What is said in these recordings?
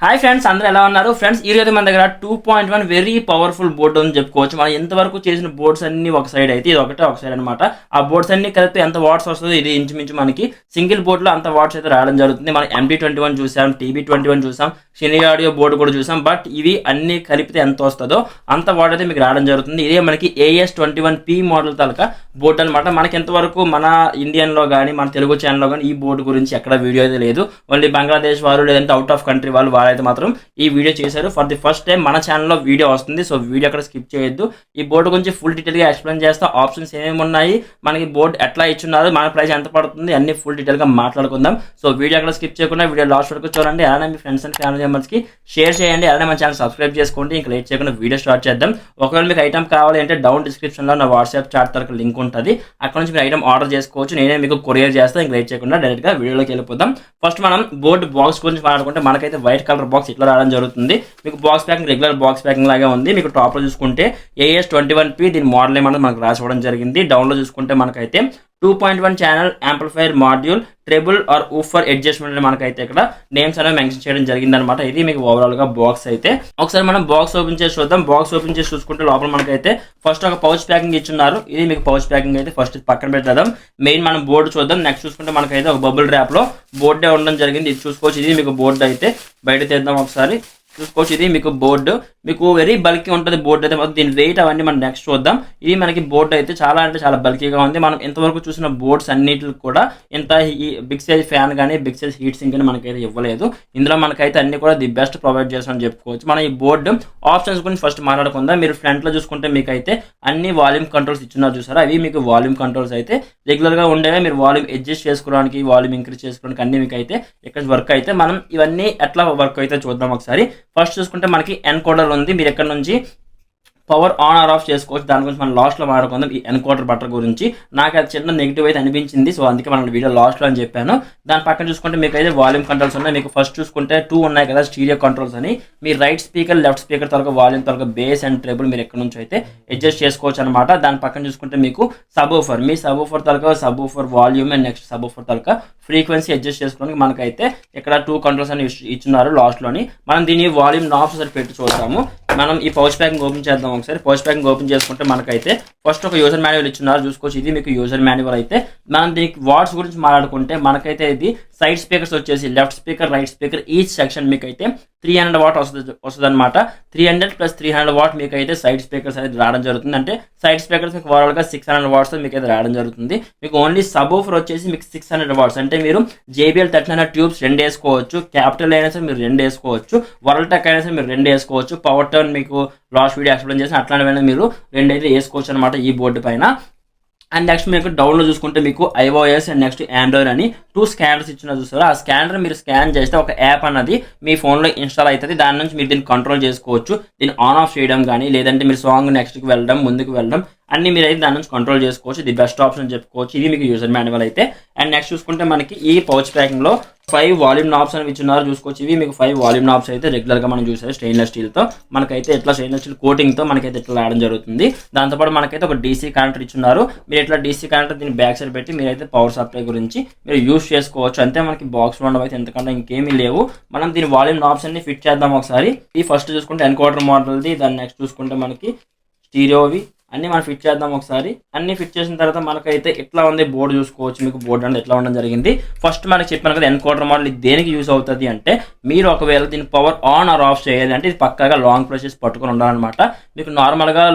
Hi friends, అందరూ ఎలా ఉన్నారు? ఫ్రెండ్స్, ఈ రోజు మన దగ్గర 2.1 వెరీ పవర్ఫుల్ బోర్డు అని చెప్పుకోవచ్చు. మనం ఎంతవరకు చేసిన బోర్డ్స్ అన్ని ఒక సైడ్ అయితే ఇది ఒక సైడ్ అనమాట. ఆ బోర్డ్స్ అన్ని కలిపి ఎంత వాట్స్ వస్తుందో ఇది ఇంచుమించు మనకి సింగిల్ బోర్డులో అంత వాట్స్ అయితే రావడం జరుగుతుంది. మనం MT21 చూసాం, TB21 చూసాం, షినీ ఆడియో బోర్డు కూడా చూసాం. బట్ ఇవి అన్ని కలిపితే ఎంత వస్తుందో అంత వాట్ అయితే మీకు రావడం జరుగుతుంది. ఇదే మనకి AS21P మోడల్ తాలూకా బోర్డు అనమాట. మనకి ఎంతవరకు మన ఇండియన్లో కానీ మన తెలుగు ఛానల్లో కానీ ఈ బోర్డు గురించి ఎక్కడ వీడియో అయితే లేదు. ఓన్లీ బంగ్లాదేశ్ వాళ్ళు లేదంటే అవుట్ ఆఫ్ కంట్రీ వాళ్ళైతే మాత్రం ఈ వీడియో చేశారు. ఫర్ ది ఫస్ట్ టైం మన ఛానల్లో వీడియో వస్తుంది. సో వీడియో అక్కడ స్కిప్ చేయొద్దు. ఈ బోర్డు గురించి ఫుల్ డీటెయిల్గా ఎక్స్ప్లెయిన్ చేస్తా. ఆప్షన్స్ ఏమేమి ఉన్నాయి, మనకి బోర్డు ఎట్లా ఇచ్చున్నారు, మన ప్రైస్ ఎంత పడుతుంది, అన్ని ఫుల్ డీటెయిల్గా మాట్లాడుకుందాం. సో వీడియో అక్కడ స్కిప్ చేయకుండా వీడియో లాస్ట్ వరకు చూడండి. అలానే మీ ఫ్రెండ్స్ అండ్ ఫ్యామిలీ మెంబర్స్కి షేర్ చేయండి. అలానే మన ఛానల్ సబ్స్క్రైబ్ చేసుకోండి. ఇంకా లేట్ చేయకుండా వీడియో స్టార్ట్ చేద్దాం. ఒకవేళ మీకు ఐటమ్ కావాలి అంటే డౌన్ డిస్క్రిప్షన్లో నా వాట్సాప్ చాట్ తరకు లింక్ ఉంటుంది. అక్కడ నుంచి మీరు ఐటమ్ ఆర్డర్ చేసుకోవచ్చు. నేనే మీకు కొరియర్ చేస్తాను. ఇంకా లేట్ చేయకుండా డైరెక్ట్గా వీడియోలోకి వెళ్ళిపోతాం. ఫస్ట్ మనం బోర్డు బాక్స్ గురించి మాట్లాడుకుంటే మనకైతే వైట్ కలర్ బాక్స్ ఇట్లా రావడం జరుగుతుంది. మీకు box packing regular box packing లాగా ఉంది. మీకు టాప్ లో చూసుకుంటే AS21P దీని మోడల్ ఏమన్నా మనకు రాసుకోవడం జరిగింది. డౌన్ లో చూసుకుంటే మనకైతే 2.1 channel amplifier module treble or woofer adjustment మనకైతే ఇక్కడ నేమ్స్ అనేవి మెన్షన్ చేయడం జరిగింది అనమాట. ఇది మీకు ఓవరాల్ గా బాక్స్ అయితే ఒకసారి మనం బాక్స్ ఓపెన్ చేసి చూద్దాం. బాక్స్ ఓపెన్ చేసి చూసుకుంటే లోపల మనకైతే ఫస్ట్ ఒక పౌచ్ ప్యాకింగ్ ఇచ్చున్నారు. ఇది మీకు పౌచ్ ప్యాకింగ్ అయితే ఫస్ట్ పక్కన పెట్టేద్దాం. మెయిన్ మనం బోర్డు చూద్దాం. నెక్స్ట్ చూసుకుంటే మనకైతే ఒక బబుల్ ర్యాప్ లో బోర్డే ఉండడం జరిగింది. ఇది చూసుకోవచ్చు. ఇది మీకు బోర్డు అయితే బయట తీద్దాం ఒకసారి చూసుకోవచ్చు. ఇది మీకు బోర్డు మీకు వెరీ బల్కీ ఉంటుంది. బోర్డు అయితే మొత్తం దీని వెయిట్ అవన్నీ మనం నెక్స్ట్ చూద్దాం. ఇది మనకి బోర్డు అయితే చాలా అంటే చాలా బల్కీగా ఉంది. మనం ఎంతవరకు చూసిన బోర్డ్స్ అన్నిటికి కూడా ఇంత బిగ్ సైజ్ ఫ్యాన్ కానీ బిగ్ సైజ్ హీట్ సింక్ కానీ మనకైతే ఇవ్వలేదు. ఇందులో మనకైతే అన్ని కూడా ది బెస్ట్ ప్రొవైడ్ చేస్తామని చెప్పుకోవచ్చు. మనం ఈ బోర్డు ఆప్షన్స్ గురించి ఫస్ట్ మాట్లాడుకుందాం. మీరు ఫ్రంట్ లో చూసుకుంటే మీకు అయితే అన్ని వాల్యూమ్ కంట్రోల్స్ ఇచ్చున్నారు చూసారా. అవి మీకు వాల్యూమ్ కంట్రోల్స్ అయితే రెగ్యులర్ గా ఉండేవి. మీరు వాల్యూమ్ అడ్జస్ట్ చేసుకోవడానికి వాల్యూమ్ ఇంక్రీజ్ చేసుకోవడానికి అన్ని మీకు అయితే ఇక్కడ వర్క్ అయితే మనం ఇవన్నీ ఎట్లా వర్క్ అయితే చూద్దాం ఒకసారి. ఫస్ట్ చూసుకుంటే మనకి ఎన్కోడర్ ఉంది. మీరు ఎక్కడ నుంచి పవర్ ఆన్ ఆర్ ఆఫ్ చేసుకోవచ్చు. దాని గురించి మనం లాస్ట్లో మాట్లాడుకుందాం. ఈ ఎన్కోడర్ బట్టర్ గురించి నాకు అది చిన్న నెగిటివ్ అయితే అనిపించింది. సో అందుకే మనం వీడియో లాస్ట్లో అని చెప్పాను. దాని పక్కన చూసుకుంటే మీకు అయితే వాల్యూమ్ కంట్రోల్స్ ఉన్నాయి. మీకు ఫస్ట్ చూసుకుంటే 2 ఉన్నాయి కదా స్టీరియో కంట్రోల్స్ అని. మీ రైట్ స్పీకర్ లెఫ్ట్ స్పీకర్ తరగ వాల్యూమ్ తరగ బేస్ అండ్ ట్రెబుల్ మీరు ఎక్కడ నుంచి అయితే అడ్జస్ట్ చేసుకోవచ్చు అనమాట. దాని పక్కన చూసుకుంటే మీకు సబ్-ఊఫర్, మీ సబ్-ఊఫర్ తరగ subwoofer volume and next subwoofer తరగ ఫ్రీక్వెన్సీ అడ్జస్ట్ చేసుకోవడానికి మనకైతే ఇక్కడ 2 కంట్రోల్స్ అని ఇచ్చున్నారు లాస్ట్లోని. మనం దీని వాల్యూమ్ నాబ్స్ ఒకసారి పెట్టి చూద్దాము. మనం ఈ పౌచ్ ప్యాకింగ్ ఓపెన్ చేద్దాం ఒకసారి. పౌచ్ ప్యాకింగ్ ఓపెన్ చేసుకుంటే మనకైతే ఫస్ట్ ఒక యూజర్ మాన్యువల్ ఇచ్చున్నారు చూసుకోవచ్చు. ఇది మీకు యూజర్ మాన్యువల్ అయితే మనం దీనికి వాట్స్ గురించి మాట్లాడుకుంటే మనకైతే ఇది సైడ్ స్పీకర్స్ వచ్చేసి left speaker right speaker each section మీకు అయితే 300 వాట్ వస్తుంది అనమాట. 300 + 300 వాట్ మీకు అయితే సైడ్ స్పీకర్స్ అనేది రావడం జరుగుతుంది. అంటే సైడ్ స్పీకర్స్ మీకు ఓవరాల్గా 600 వాట్స్ మీకు అయితే రావడం జరుగుతుంది. మీకు ఓన్లీ సబ్-ఊఫర్ వచ్చేసి మీకు 600 వాట్స్. అంటే మీరు JBL 1300 ట్యూబ్స్ 2 వేసుకోవచ్చు. క్యాపిటల్ అయినా సరే మీరు 2 వేసుకోవచ్చు. వరల్డ్ టెక్ అయినా సరే మీరు 2 వేసుకోవచ్చు. పవర్ టర్న్ మీకు లాస్ట్ వీడియో ఎక్స్ప్లెయిన్ చేసిన అట్లాంటివైనా మీరు 2 అయితే వేసుకోవచ్చు అనమాట ఈ బోర్డు పైన. అండ్ నెక్స్ట్ మీకు డౌన్లో చూసుకుంటే మీకు iOS అండ్ నెక్స్ట్ ఆండ్రాయిడ్ అని 2 స్కానర్స్ ఇచ్చిన చూస్తారు. ఆ స్కానర్ మీరు స్కాన్ చేస్తే ఒక యాప్ అన్నది మీ ఫోన్లో ఇన్స్టాల్ అవుతుంది. దాని నుంచి మీరు దీన్ని కంట్రోల్ చేసుకోవచ్చు. దీన్ని ఆన్ ఆఫ్ చేయడం కానీ లేదంటే మీరు సాంగ్ నెక్స్ట్కి వెళ్ళడం ముందుకు వెళ్ళడం అన్ని మీరు అయితే దాని నుంచి కంట్రోల్ చేసుకోవచ్చు. ఇది బెస్ట్ ఆప్షన్ చెప్పుకోవచ్చు. ఇది మీకు యూజర్ మాన్యువల్ అయితే. అండ్ నెక్స్ట్ చూసుకుంటే మనకి ఈ పౌచ్ ప్యాకింగ్లో 5 వాల్యూమ్ నాబ్స్ అని ఇచ్చున్నారు చూసుకోవచ్చు. ఇవి మీకు 5 వాల్యూమ్ నాబ్స్ అయితే రెగ్యులర్గా మనం చూసారు స్టెయిన్లెస్ స్టీల్తో మనకైతే ఇట్లా స్టెయిన్లెస్ స్టీల్ కోటింగ్తో మనకైతే ఇట్లా రావడం జరుగుతుంది. దాంతోపాటు మనకైతే ఒక DC కనెక్టర్ ఇచ్చున్నారు. మీరు ఇట్లా DC కనెక్టర్ దీన్ని బ్యాక్ సైడ్ పెట్టి మీరైతే పవర్ సప్లై గురించి మీరు యూస్ చేసుకోవచ్చు. అంతే మనకి బాక్స్ ఉండడం అయితే ఎంతకంటే ఇంకేమీ లేవు. మనం దీని వాల్యూమ్ నాబ్స్ అన్ని ఫిట్ చేద్దాం ఒకసారి. ఈ ఫస్ట్ చూసుకుంటే ఎన్కోడర్ మోడల్ది. దాన్ని నెక్స్ట్ చూసుకుంటే మనకి స్టీరియోవి అన్ని మనం ఫిట్ చేద్దాం ఒకసారి. అన్ని ఫిట్ చేసిన తర్వాత మనకైతే ఎట్లా ఉంది బోర్డు చూసుకోవచ్చు. మీకు బోర్డు అనేది ఎట్లా ఉండడం జరిగింది. ఫస్ట్ మనకి చెప్పాను కదా ఎన్కోడర్ మోడల్ ఇది దేనికి యూస్ అవుతుంది అంటే మీరు ఒకవేళ దీన్ని పవర్ ఆన్ ఆర్ ఆఫ్ చేయాలి అంటే ఇది పక్కాగా లాంగ్ ప్రెసెస్ పట్టుకొని ఉండాలన్నమాట. మీకు నార్మల్గా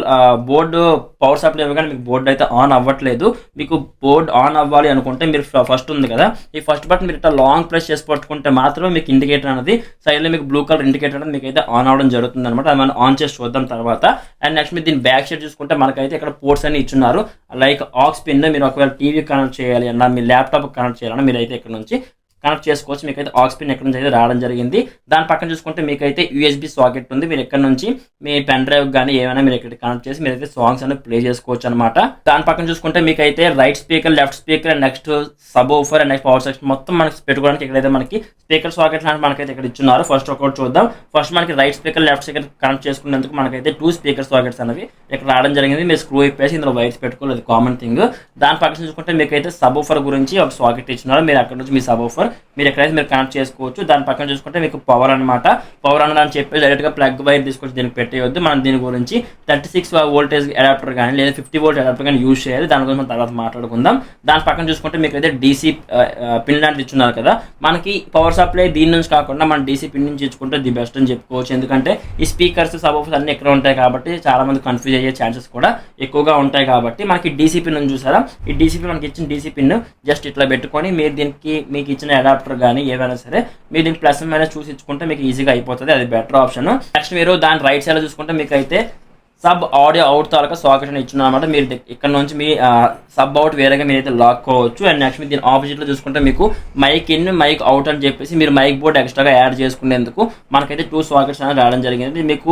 బోర్డు పవర్ సప్లై ఇవ్వగానే మీకు బోర్డు అయితే ఆన్ అవ్వట్లేదు. మీకు బోర్డు ఆన్ అవ్వాలి అనుకుంటే మీరు ఫస్ట్ ఉంది కదా ఈ ఫస్ట్ బటన్ మీరు ఇట్లా లాంగ్ ప్రెస్ చేసి పట్టుకుంటే మాత్రమే మీకు ఇండికేటర్ అనేది సైడ్లో మీకు బ్లూ కలర్ ఇండికేటర్ అనేది మీకు అయితే ఆన్ అవ్వడం జరుగుతుంది అనమాట. అది మనం ఆన్ చేసి చూద్దాం తర్వాత. అండ్ నెక్స్ట్ మీరు దీని బ్యాక్ సైడ్ చూసుకుంటే మనకైతే ఇక్కడ పోర్ట్స్ అన్ని ఇచ్చున్నారు. లైక్ ఆక్స్ పిన్ మీరు ఒకవేళ టీవీ కనెక్ట్ చేయాలి అన్నా మీ ల్యాప్టాప్ కనెక్ట్ చేయాలన్నా మీరు అయితే ఇక్కడ నుంచి కనెక్ట్ చేసుకోవచ్చు. మీకైతే ఆక్స్ పిన్ ఎక్కడ నుంచి అయితే రావడం జరిగింది. దాని పక్కన చూసుకుంటే మీకైతే USB సాకెట్ ఉంది. మీరు ఎక్కడ నుంచి మీ పెన్ డ్రైవ్ కానీ ఏమైనా మీరు ఇక్కడ కనెక్ట్ చేసి మీరైతే సాంగ్స్ అనేది ప్లే చేసుకోవచ్చు అనమాట. దాని పక్కన చూసుకుంటే మీకైతే right speaker left speaker and next sub-woofer and next power section మొత్తం మనకి పెట్టుకోవడానికి ఇక్కడైతే మనకి స్పీకర్ సాకెట్ లాంటి మనకైతే ఇక్కడ ఇచ్చున్నారు. ఫస్ట్ ఒకటి చూద్దాం. ఫస్ట్ మనకి right speaker left speaker connect చేసుకునేందుకు మనకైతే 2 స్పీకర్ సాకెట్స్ అనేవి ఇక్కడ రావడం జరిగింది. మీరు స్క్రూ ఇప్పేసి ఇందులో వైర్స్ పెట్టుకోలేదు కామన్ థింగ్. దాని పక్కన చూసుకుంటే మీకైతే సబ్-ఊఫర్ గురించి ఒక సాకెట్ ఇచ్చినారు. మీరు అక్కడ నుంచి మీ సబ్-ఊఫర్ మీరు ఎక్కడైతే మీరు కనెక్ట్ చేసుకోవచ్చు. దాని పక్కన చూసుకుంటే మీకు పవర్ అనమాట. పవర్ అని చెప్పి డైరెక్ట్గా ప్లగ్ వైర్ తీసుకొచ్చి దీనికి పెట్టేయొద్దు. మనం దీని గురించి 36 వోల్టేజ్ అడాప్టర్ కానీ లేదా 50 వోల్ట్ అడాప్టర్ కానీ యూజ్ చేయాలి. దాని గురించి మనం తర్వాత మాట్లాడుకుందాం. దాని పక్కన చూసుకుంటే మీకు అయితే డీసీ పిన్ లాంటిది ఇచ్చున్నారు కదా, మనకి పవర్ సప్లై దీని నుంచి కాకుండా మనం డీసీ పిన్ నుంచి ఇచ్చుకుంటే ది బెస్ట్ అని చెప్పుకోవచ్చు. ఎందుకంటే ఈ స్పీకర్స్ సబ్ అన్నీ ఎక్కడ ఉంటాయి కాబట్టి చాలా మంది కన్ఫ్యూజ్ అయ్యే ఛాన్సెస్ కూడా ఎక్కువగా ఉంటాయి. కాబట్టి మనకి డీసీ పిన్ చూసారా, ఈ డీసీ పిన్ మనకి ఇచ్చిన డీసీ పిన్ జస్ట్ ఇట్లా పెట్టుకొని మీరు దీనికి మీకు ఇచ్చిన అడాప్టర్ కానీ ఏవైనా సరే మీరు దీనికి ప్లస్ మైనస్ చూసి ఇచ్చుకుంటే మీకు ఈజీగా అయిపోతుంది. అది బెటర్ ఆప్షన్. నెక్స్ట్ మీరు దాని రైట్ సైడ్ చూసుకుంటే మీకు అయితే సబ్ ఆడియో అవుట్ తాలూకా సాకెట్ అని ఇచ్చిన అనమాట. మీరు ఇక్కడ నుంచి మీ సబ్ అవుట్ వేరేగా మీరైతే లాక్కోవచ్చు. అండ్ నెక్స్ట్ మీరు దీని ఆపోజిట్లో చూసుకుంటే మీకు మైక్ ఇన్ మైక్ అవుట్ అని చెప్పేసి మీరు మైక్ బోర్డ్ ఎక్స్ట్రాగా యాడ్ చేసుకునేందుకు మనకైతే 2 సాకెట్స్ అనేది రావడం జరిగింది. మీకు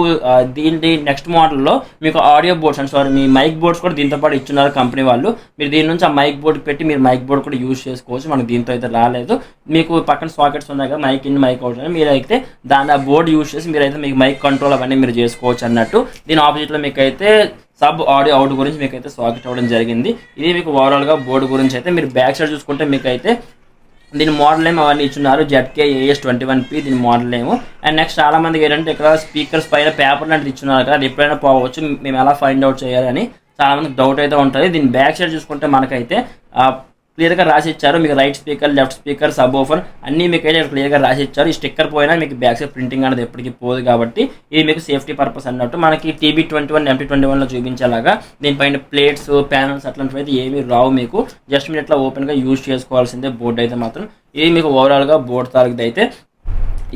దీని నెక్స్ట్ మోడల్లో మీకు ఆడియో బోర్డ్స్ అండ్ సారీ మీ మైక్ బోర్డ్స్ కూడా దీంతో పాటు ఇచ్చున్నారు కంపెనీ వాళ్ళు. మీరు దీని నుంచి ఆ మైక్ బోర్డ్ పెట్టి మీరు మైక్ బోర్డ్ కూడా యూజ్ చేసుకోవచ్చు. మనకు దీంతో అయితే రాలేదు. మీకు పక్కన సాకెట్స్ ఉన్నాయి కదా, మైక్ ఇన్ మైక్ అవుట్ అని మీరైతే దాని ఆ బోర్డ్ యూజ్ చేసి మీరైతే మీకు మైక్ కంట్రోల్ అవన్నీ మీరు చేసుకోవచ్చు అన్నట్టు. దీని ఆపోజిట్లో మీకైతే సబ్ ఆడియో అవుట్ గురించి మీకైతే సాకెట్ అవ్వడం జరిగింది. ఇది మీకు ఓవరాల్గా బోర్డు గురించి అయితే. మీరు బ్యాక్ సైడ్ చూసుకుంటే మీకైతే దీని మోడల్ ఏమో అవన్నీ ఇచ్చున్నారు. ZK-AS21P దీని మోడల్ ఏమో. అండ్ నెక్స్ట్ చాలా మందికి ఏంటంటే ఇక్కడ స్పీకర్స్ పైన పేపర్ లాంటిది ఇచ్చున్నారు కదా, అది ఎప్పుడైనా పోవచ్చు, మేము ఎలా ఫైండ్ అవుట్ చేయాలని చాలా మందికి డౌట్ అయితే ఉంటుంది. దీని బ్యాక్ సైడ్ చూసుకుంటే మనకైతే క్లియర్గా రాసి ఇచ్చారు. మీకు right speaker, left speaker, sub woofer అన్నీ మీకు అయితే క్లియర్గా రాసి ఇచ్చారు. ఈ స్టిక్కర్ పోయినా మీకు బ్యాక్ సైడ్ ప్రింటింగ్ అనేది ఎప్పటికీ పోదు కాబట్టి ఇది మీకు సేఫ్టీ పర్పస్ అన్నట్టు. మనకి TB21, MT21లో చూపించేలాగా దీనిపైన ప్లేట్స్, ప్యానల్స్ అట్లాంటివి అయితే ఏమీ రావు మీకు. జస్ట్ మీరు ఇట్లా ఓపెన్గా యూజ్ చేసుకోవాల్సిందే బోర్డు అయితే మాత్రం. ఇది మీకు ఓవరాల్గా బోర్డు తాలూకుది అయితే.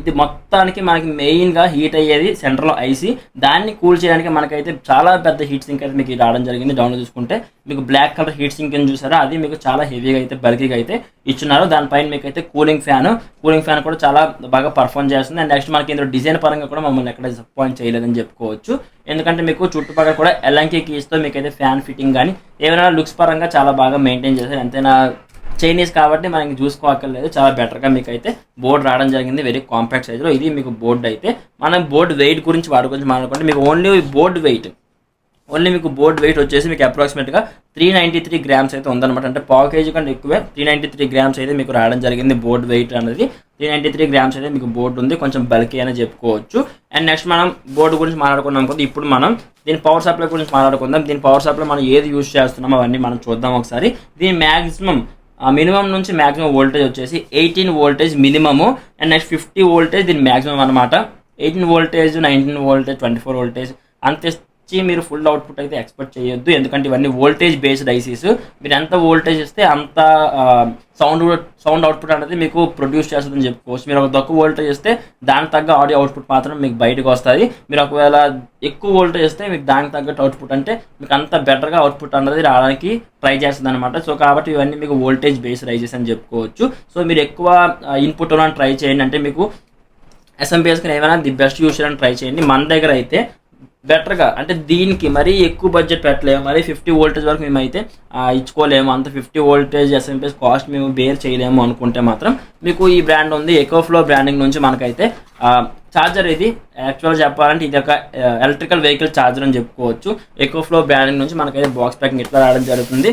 ఇది మొత్తానికి మనకి మెయిన్గా హీట్ అయ్యేది సెంటర్లో ఐసీ. దాన్ని కూల్ చేయడానికి మనకైతే చాలా పెద్ద హీట్ సింక్ అయితే మీకు రావడం జరిగింది. డౌన్లో చూసుకుంటే మీకు బ్లాక్ కలర్ హీట్ సింక్ అని చూసారా, అది మీకు చాలా హెవీగా అయితే బల్కీగా అయితే ఇచ్చున్నారు. దానిపైన మీకు అయితే కూలింగ్ ఫ్యాన్ కూడా చాలా బాగా పర్ఫామ్ చేస్తుంది. అండ్ నెక్స్ట్ మనకి ఇందులో డిజైన్ పరంగా కూడా మమ్మల్ని ఎక్కడ డిసప్పాయింట్ చేయలేదని చెప్పుకోవచ్చు. ఎందుకంటే మీకు చుట్టుపక్కల కూడా ఎల్ఎంకే కీస్తో మీకు అయితే ఫ్యాన్ ఫిట్టింగ్ కానీ ఏమైనా లుక్స్ పరంగా చాలా బాగా మెయింటైన్ చేశారు. ఎంతైనా చైనీస్ కాబట్టి మనకి చూసుకోక్కర్లేదు, చాలా బెటర్గా మీకు అయితే బోర్డు రావడం జరిగింది. వెరీ కాంపాక్ట్ సైజులో ఇది మీకు బోర్డు అయితే. మనం బోర్డు వెయిట్ గురించి మాట్లాడుకుంటే మీకు ఓన్లీ బోర్డు వెయిట్ వచ్చేసి మీకు అప్రాక్సిమేట్గా 393 గ్రామ్స్ అయితే ఉందన్నమాట. అంటే పావు కేజీ కంటే ఎక్కువే 393 గ్రామ్స్ అయితే మీకు రావడం జరిగింది బోర్డు వెయిట్ అనేది. 393 గ్రామ్స్ అయితే మీకు బోర్డు ఉంది, కొంచెం బల్కీ అని చెప్పుకోవచ్చు. అండ్ నెక్స్ట్ మనం బోర్డు గురించి మాట్లాడుకున్నాం కదా, ఇప్పుడు మనం దీని పవర్ సప్లై గురించి మాట్లాడుకుందాం. దీని పవర్ సప్లై మనం ఏది యూజ్ చేస్తున్నామో అవన్నీ మనం చూద్దాం ఒకసారి. దీని మినిమం నుంచి మ్యాక్సిమం వోల్టేజ్ వచ్చేసి 18 voltage minimum. And next 50 voltage దీని మ్యాక్సిమం అనమాట. 18 వోల్టేజ్, 19 వోల్టేజ్, 24 వోల్టేజ్ అంతే మీరు ఫుల్ అవుట్పుట్ అయితే ఎక్స్పెక్ట్ చేయొద్దు. ఎందుకంటే ఇవన్నీ వోల్టేజ్ బేస్డ్ ఐసీస్. మీరు ఎంత వోల్టేజ్ ఇస్తే అంత సౌండ్ అవుట్పుట్ అనేది మీకు ప్రొడ్యూస్ చేస్తుందని చెప్పుకోవచ్చు. మీరు ఒక తక్కువ వోల్టేజ్ ఇస్తే దానికి తగ్గ ఆడియో అవుట్పుట్ మాత్రం మీకు బయటకు వస్తుంది. మీరు ఒకవేళ ఎక్కువ వోల్టేజ్ ఇస్తే మీకు దానికి తగ్గట్టు అవుట్పుట్ అంటే మీకు అంత బెటర్గా అవుట్పుట్ అనేది రావడానికి ట్రై చేస్తుంది అనమాట. సో కాబట్టి ఇవన్నీ మీకు వోల్టేజ్ బేస్డ్ ఐసీస్ అని చెప్పుకోవచ్చు. సో మీరు ఎక్కువ ఇన్పుట్ ట్రై చేయండి, అంటే మీకు SMPS ఏమైనా ది బెస్ట్ యూస్ చేయడానికి ట్రై చేయండి. మన దగ్గర అయితే బెటర్గా అంటే దీనికి మరీ ఎక్కువ బడ్జెట్ పెట్టలేము, మరీ 50 వోల్టేజ్ వరకు మేమైతే ఇచ్చుకోలేము. అంత 50 వోల్టేజ్ SMPS కాస్ట్ మేము బేర్ చేయలేము అనుకుంటే మాత్రం మీకు ఈ బ్రాండ్ ఉంది. ఎకోఫ్లో బ్రాండింగ్ నుంచి మనకైతే ఛార్జర్. ఇది యాక్చువల్గా చెప్పాలంటే ఇది ఒక ఎలక్ట్రికల్ వెహికల్ ఛార్జర్ అని చెప్పుకోవచ్చు. ఎకోఫ్లో బ్రాండింగ్ నుంచి మనకైతే బాక్స్ ప్యాకింగ్ ఇట్లా రావడం జరుగుతుంది.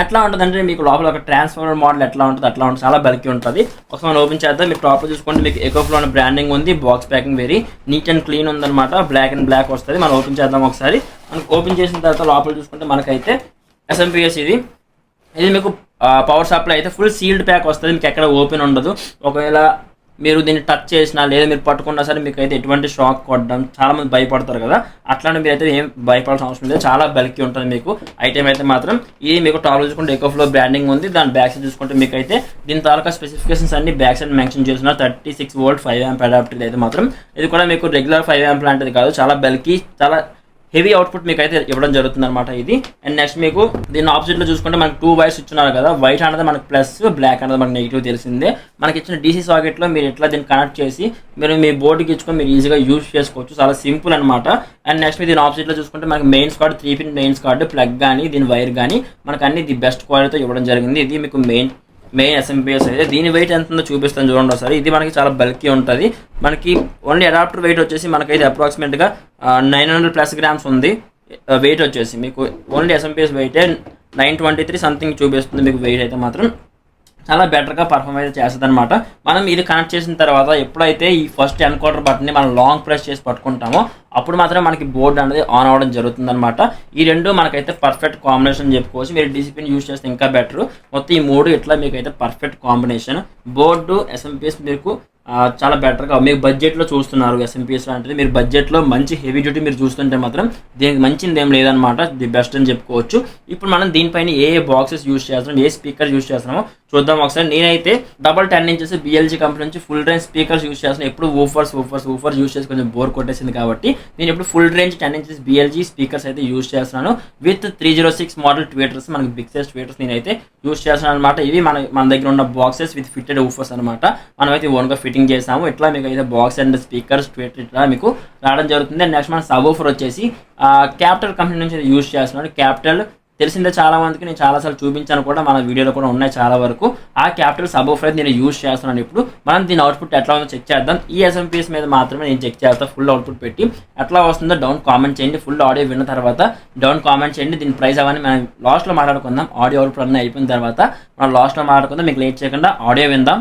ఎట్లా ఉంటుంది అంటే మీకు లోపల ఒక ట్రాన్స్ఫార్మర్ మోడల్ ఎట్లా ఉంటుంది అట్లా ఉంటుంది, చాలా బల్కీ ఉంటుంది. ఒకసారి మనం ఓపెన్ చేద్దాం. మీకు టాప్లో చూసుకుంటే మీకు ఎకోఫ్లో బ్రాండింగ్ ఉంది, box packing very neat and clean ఉందన్నమాట. బ్లాక్ అండ్ బ్లాక్ వస్తుంది. మనం ఓపెన్ చేద్దాం ఒకసారి. మనకు ఓపెన్ చేసిన తర్వాత లోపల చూసుకుంటే మనకైతే SMPS ఇది మీకు పవర్ సప్లై అయితే ఫుల్ సీల్డ్ ప్యాక్ వస్తుంది. మీకు ఎక్కడ ఓపెన్ ఉండదు. ఒకవేళ మీరు దీన్ని టచ్ చేసినా లేదా మీరు పట్టుకున్నా సరే మీకు అయితే ఎటువంటి షాక్ కొట్టడం చాలామంది భయపడతారు కదా, అట్లాంటి మీరు అయితే ఏం భయపడాల్సిన అవసరం లేదు. చాలా బల్కీ ఉంటుంది మీకు ఐటమ్ అయితే మాత్రం. ఇది మీకు టాప్ చూసుకుంటే ఎకోఫ్లో బ్రాండింగ్ ఉంది. దాని బ్యాక్ సైడ్ చూసుకుంటే మీకు అయితే దీని తాలూకా స్పెసిఫికేషన్స్ అన్ని బ్యాక్ సైడ్ మెన్షన్ చేస్తున్నారు. 36 వోల్ట్ 5 amp అడాప్టర్ అయితే మాత్రం. ఇది కూడా మీకు రెగ్యులర్ 5 amp లాంటిది కాదు, చాలా బల్కీ, చాలా హెవీ అవుట్పుట్ మీకు అయితే ఇవ్వడం జరుగుతుంది అనమాట ఇది. అండ్ నెక్స్ట్ మీకు దీని ఆపోజిట్లో చూసుకుంటే మనకు 2 వైర్స్ ఇచ్చున్నారు కదా, వైట్ అనేది మనకు ప్లస్, బ్లాక్ అనేది మనకు నెగిటివ్ తెలిసిందే. మనకి ఇచ్చిన DC సాకెట్లో మీరు ఎట్లా దీన్ని కనెక్ట్ చేసి మీరు మీ బోర్డుకి ఇచ్చుకొని మీరు ఈజీగా యూజ్ చేసుకోవచ్చు, చాలా సింపుల్ అనమాట. అండ్ నెక్స్ట్ దీని ఆపోజిట్లో చూసుకుంటే మనకి mains card 3 pin mains card, plug కానీ దీని వైర్ కానీ మనకు అన్ని ది బెస్ట్ క్వాలిటీతో ఇవ్వడం జరిగింది. ఇది మీకు మెయిన్ SMPS అయితే. దీని వెయిట్ ఎంత ఉందో చూపిస్తాను చూడండి ఒకసారి. ఇది మనకి చాలా బల్కీ ఉంటుంది. మనకి ఓన్లీ అడాప్టర్ వెయిట్ వచ్చేసి మనకైతే అప్రాక్సిమేట్గా 900+ గ్రామ్స్ ఉంది వెయిట్ వచ్చేసి. మీకు ఓన్లీ SMPS వెయిటే 923 సంథింగ్ చూపిస్తుంది మీకు వెయిట్ అయితే మాత్రం. చాలా బెటర్గా పర్ఫామ్ అయితే చేస్తుంది అనమాట. మనం ఇది కనెక్ట్ చేసిన తర్వాత ఎప్పుడైతే ఈ ఫస్ట్ ఎన్కోడర్ బటన్ని మనం లాంగ్ ప్రెస్ చేసి పట్టుకుంటామో అప్పుడు మాత్రం మనకి బోర్డు అనేది ఆన్ అవ్వడం జరుగుతుందన్నమాట. ఈ రెండు మనకైతే పర్ఫెక్ట్ కాంబినేషన్ చెప్పుకోవచ్చు. మీరు డిసిప్లిన్ యూస్ చేస్తే ఇంకా బెటర్. మొత్తం ఈ మూడు ఇట్లా మీకైతే పర్ఫెక్ట్ కాంబినేషన్. బోర్డు ఎస్ఎంపిఎస్ మీకు చాలా బెటర్గా మీకు బడ్జెట్లో చూస్తున్నారు. ఎస్ఎంపిఎస్ లాంటిది మీరు బడ్జెట్లో మంచి హెవీ డ్యూటీ మీరు చూస్తుంటే మాత్రం దీనికి మంచిది ఏం లేదనమాట. ది బెస్ట్ అని చెప్పుకోవచ్చు. ఇప్పుడు మనం దీనిపైన ఏ బాక్సెస్ యూస్ చేస్తున్నాం, ఏ స్పీకర్ యూస్ చేస్తున్నామో చూద్దాం ఒకసారి. నేనైతే డబల్ 10 ఇంచెస్ BLG కంపెనీ నుంచి ఫుల్ రేంజ్ స్పీకర్స్ యూస్ చేస్తున్నాను. ఎప్పుడు ఊఫర్స్ యూస్ చేసి కొంచెం బోర్ కొట్టేసింది కాబట్టి నేను ఇప్పుడు full range 10 inches BLG speakers అయితే యూస్ చేస్తున్నాను. విత్ 306 మోడల్ ట్వీటర్స్, మనకి బిగ్ సైజ్ ట్వీటర్స్ నేనైతే యూస్ చేస్తున్నాను అనమాట. ఇవి మన దగ్గర ఉన్న బాక్సెస్ విత్ ఫిట్టెడ్ ఊఫర్స్ అనమాట. మనమైతే ఓన్గా ఫిట్టింగ్ చేసాము. ఇట్లా మీకు అయితే బాక్స్ అండ్ స్పీకర్స్ ట్వీటర్ ఇట్లా మీకు రావడం జరుగుతుంది. అండ్ నెక్స్ట్ మన సబ్ ఊఫర్ వచ్చేసి క్యాపిటల్ కంపెనీ నుంచి యూస్ చేస్తున్నాను. క్యాపిటల్ తెలిసిందే చాలా మందికి, నేను చాలాసార్లు చూపించాను కూడా, మన వీడియోలో కూడా ఉన్నాయి చాలా వరకు. ఆ క్యాపిటల్ సబ్ ఊఫర్ అయితే నేను యూస్ చేస్తున్నాను. ఇప్పుడు మనం దీని అవుట్పుట్ ఎట్లా ఉందో చెక్ చేద్దాం. ఈ ఎస్ఎంపిఎస్ మీద మాత్రమే నేను చెక్ చేస్తాను. ఫుల్ అవుట్పుట్ పెట్టి ఎట్లా వస్తుందో డౌన్ కామెంట్ చేయండి. ఫుల్ ఆడియో విన్న తర్వాత డౌన్ కామెంట్ చేయండి. దీని ప్రైస్ అవన్నీ మనం లాస్ట్లో మాట్లాడుకుందాం. ఆడియో అవుట్పుట్ అన్నీ అయిపోయిన తర్వాత మనం లాస్ట్లో మాట్లాడుకుందాం. మీకు లేట్ చేయకుండా ఆడియో విందాం.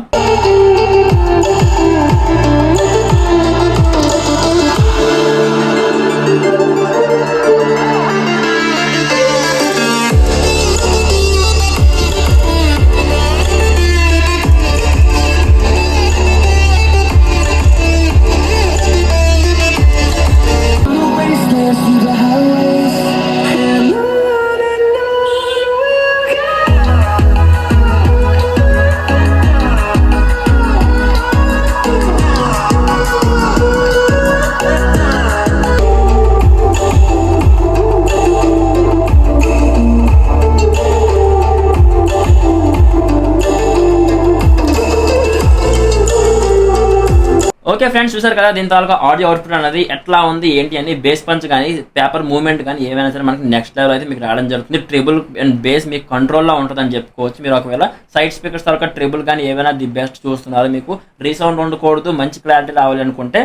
ఓకే ఫ్రెండ్స్, చూసారు కదా దీని తాలూకా ఆడియో అవుట్పుట్ అనేది ఎట్లా ఉంది ఏంటి అని. బేస్ పంచ్ కానీ పేపర్ మూవ్మెంట్ కానీ ఏమైనా సరే మనకి నెక్స్ట్ లెవెల్ అయితే మీకు రావడం జరుగుతుంది. ట్రిబుల్ అండ్ బేస్ మీకు కంట్రోల్లో ఉంటుందని చెప్పుకోవచ్చు. మీరు ఒకవేళ సైడ్ స్పీకర్స్ తాలూకా ట్రిబుల్ కానీ ఏమైనా ది బెస్ట్ చూస్తున్నారు, మీకు రీసౌండ్ ఉండకూడదు, మంచి క్లారిటీ రావాలి అనుకుంటే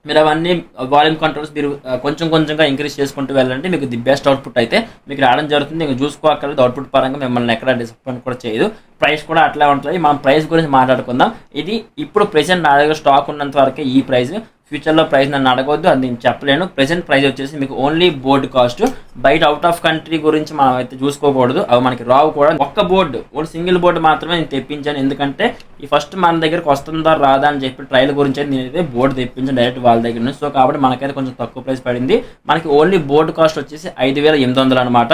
మీరు అవన్నీ వాల్యూమ్ కంట్రోల్స్ మీరు కొంచెం కొంచెంగా ఇంక్రీజ్ చేసుకుంటూ వెళ్ళండి. మీకు ది బెస్ట్ అవుట్పుట్ అయితే మీకు రావడం జరుగుతుంది. మీకు చూసుకోక్కర్లేదు. అవుట్పుట్ పరంగా మిమ్మల్ని ఎక్కడ డిసప్పాయింట్ కూడా చేయదు. ప్రైస్ కూడా అట్లా ఉంటుంది. మనం ప్రైస్ గురించి మాట్లాడుకుందాం. ఇది ఇప్పుడు ప్రెసెంట్ నా దగ్గర స్టాక్ ఉన్నంత వరకే ఈ ప్రైస్. ఫ్యూచర్లో ప్రైస్ నన్ను అడగవద్దు, అది నేను చెప్పలేను. ప్రెసెంట్ ప్రైస్ వచ్చేసి మీకు ఓన్లీ బోర్డు కాస్ట్. బయట అవుట్ ఆఫ్ కంట్రీ గురించి మనం అయితే చూసుకోకూడదు, అవి మనకి రావు కూడా. ఒక్క బోర్డు, ఓన్లీ సింగిల్ బోర్డు మాత్రమే నేను తెప్పించాను. ఎందుకంటే ఈ ఫస్ట్ మన దగ్గరకు వస్తుందా రాదా అని చెప్పి ట్రయల్ గురించి అయితే నేనైతే బోర్డు తెప్పించాను డైరెక్ట్ వాళ్ళ దగ్గర నుంచి. సో కాబట్టి మనకైతే కొంచెం తక్కువ ప్రైస్ పడింది. మనకి ఓన్లీ బోర్డు కాస్ట్ వచ్చేసి 5800 అనమాట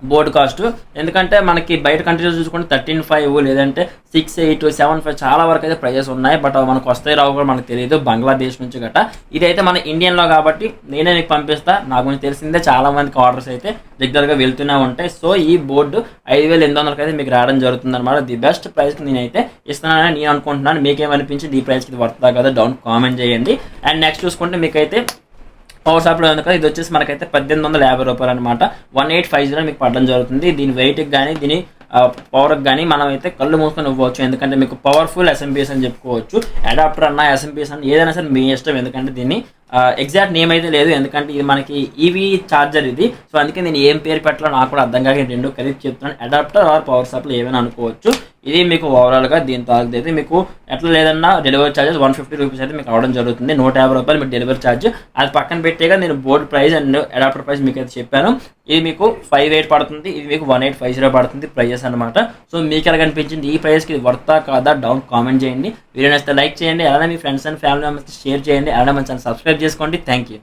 బోర్డు కాస్ట్. ఎందుకంటే మనకి బయట కంట్రీస్ చూసుకుంటే 13,500 లేదంటే 6,800, 7,500 చాలా వరకు అయితే ప్రైజెస్ ఉన్నాయి. బట్ మనకు వస్తాయి రావు కూడా మనకు తెలియదు, బంగ్లాదేశ్ నుంచి గట్రా. ఇదైతే మన ఇండియన్లో కాబట్టి నేనే మీకు పంపిస్తా. నాకు గురించి తెలిసిందే, చాలా మందికి ఆర్డర్స్ అయితే రెగ్యులర్గా వెళ్తూనే ఉంటాయి. సో ఈ బోర్డు 5800 అయితే మీకు రావడం జరుగుతుంది అనమాట. ది బెస్ట్ ప్రైస్కి నేనైతే ఇస్తున్నానని నేను అనుకుంటున్నాను. మీకేమనిపించింది, ఈ ప్రైస్కి ఇది వర్తా కదా డౌన్ కామెంట్ చేయండి. అండ్ నెక్స్ట్ చూసుకుంటే మీకైతే పవర్ సాప్లో ఉంది కదా, ఇది వచ్చేసి మనకైతే 1850 రూపాయలు అనమాట. 1850 మీకు పడడం జరుగుతుంది. దీని వెయిట్కి కానీ దీని పవర్కి కానీ మనం అయితే కళ్ళు మూసుకొని ఇవ్వచ్చు. ఎందుకంటే మీకు పవర్ఫుల్ ఎస్ఎంపిఎస్ అని చెప్పుకోవచ్చు. అడాప్టర్ అన్న ఎస్ఎంపిఎస్ అన్న ఏదైనా సరే మీ ఇష్టం. ఎందుకంటే దీన్ని ఎగ్జాక్ట్ నేమ్ అయితే లేదు, ఎందుకంటే ఇది మనకి ఈవీ ఛార్జర్ ఇది. సో అందుకే నేను ఏం పేరు పెట్టాలో నాకు కూడా అర్థం కాక రెండు కలిపి చెప్తున్నాను. అడాప్టర్ ఆర్ పవర్ సప్లై ఏమైనా అనుకోవచ్చు. ఇది మీకు ఓవరాల్గా దీని తాలూకు అయితే మీకు ఎట్లా లేదన్నా డెలివరీ ఛార్జెస్ 150 రూపీస్ అయితే మీకు అవడం జరుగుతుంది. 150 రూపాయలు మీకు డెలివరీ ఛార్జ్. అది పక్కన పెట్టేగా నేను board price and adapter price మీకు అయితే చెప్పాను. ఇది మీకు 58 పడుతుంది, ఇది మీకు 1850 పడుతుంది ప్రైజెస్ అనమాట. సో మీకు ఎలా కనిపించింది, ఈ ప్రైస్కి ఇది వర్తా కాదా డౌన్ కామెంట్ చేయండి. వీడియో నచ్చితే లైక్ చేయండి, అలానే మీ friends and family members share చేయండి, అలానే మన ఛానల్ సబ్స్క్రైబ్ చేసుకోండి. Thank you.